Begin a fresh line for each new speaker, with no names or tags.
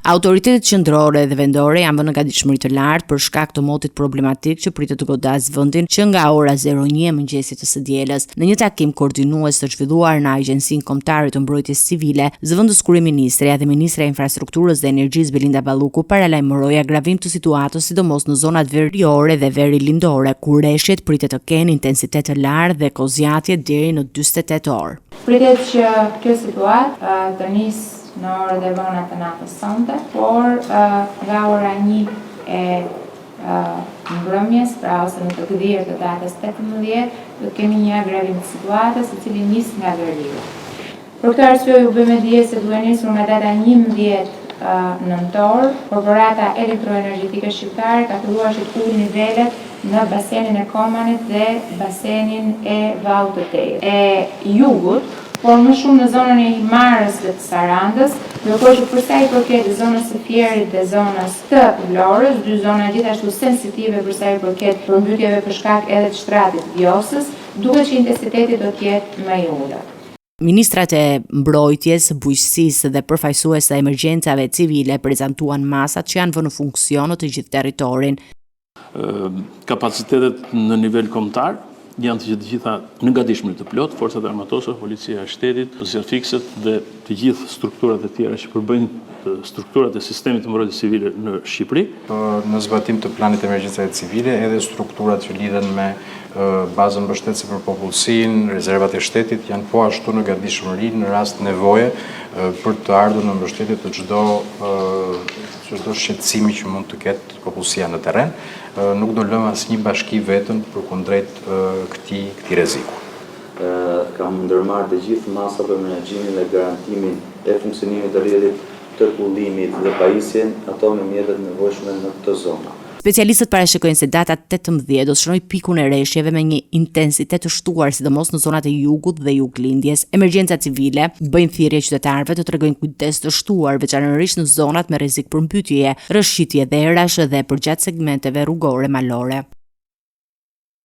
Autoritetet qendrore dhe vendore janë vënë në gatishmëri të lartë për shkak të motit problematik që pritet të godasë vendin që nga ora 01 e mëngjesit të së dielës. Në një takim koordinues të zhvilluar në Agjencinë Kombëtare të Mbrojtjes Civile, zëvendës kryeministrja dhe ministra e Infrastrukturës dhe Energjisë Belinda Balluku paralajmëroi agravim të situatës sidomos në zonat veriore dhe verilindore, ku rreshtet pritet të kenë intensitet të lartë dhe kozjatje deri në 48 orë.
Pritet që kjo situatë të nisë në orët e vona të natës sonte, por nga ora 1 e mbrëmjes, pra ose në të këdhirë të datës 18, do kemi një agravim të situatës, i cili nis nga veriu. Për këtë arsye ju bëjmë dije se duhet nisur nga data 11 nëntor, Korporata Elektroenergjetike Shqiptare ka filluar që të ulë nivelet në basenin e Komanit dhe basenin e Vallt të Tejës. E jugut, por më shumë në zonën e Himarës dhe të Sarandës, ndërkohë që për sa i përket zonës së Fierit dhe zonës të Vlorës, dy zona gjithashtu sensitive për sa i përket përmbytjeve për shkak edhe të shtratit Vjosës, duket që intensiteti do të jetë më i ulët.
Ministrat e mbrojtjes, bujqësisë dhe përfaqësues të emergjencave civile prezantuan masat që janë vënë në funksion në të gjithë territorin.
Kapacitetet në nivel kombëtar janë të gjitha në gatishmëri të plot, forcat armatose, policia e shtetit, pozicion fikset dhe të gjithë strukturat e tjera që përbëjnë strukturat e sistemit të mbrojtjes civile në Shqipëri.
Në zbatim të planit emergjencave civile, edhe strukturat që lidhen me bazën mbështetëse për popullsinë, rezervat e shtetit janë po ashtu në gatishmëri në rast nevoje për të ardhur në mbështetje të çdo shqetësimi që mund të ketë popullsia në terren. Nuk do lëmë asnjë bashki vetëm përkundrejt këtij rreziku.
Kam ndërmarrë të gjithë masat për menaxhimin dhe garantimin e funksionimit të rrjetit të kullimit dhe pajisjen ato me mjetet nevojshme në këtë zonë.
Specialistët parashikojnë se data 18 do të shënojë pikun e rreshjeve me një intensitet të shtuar, sidomos në zonat e jugut dhe juglindjes. Emergjenca civile bëjnë thirrje qytetarëve të tregojnë kujdes të shtuar, veçanërisht në zonat me rrezik përmbytjeje, rrëshqitje dherash dhe përgjatë segmenteve rrugore malore.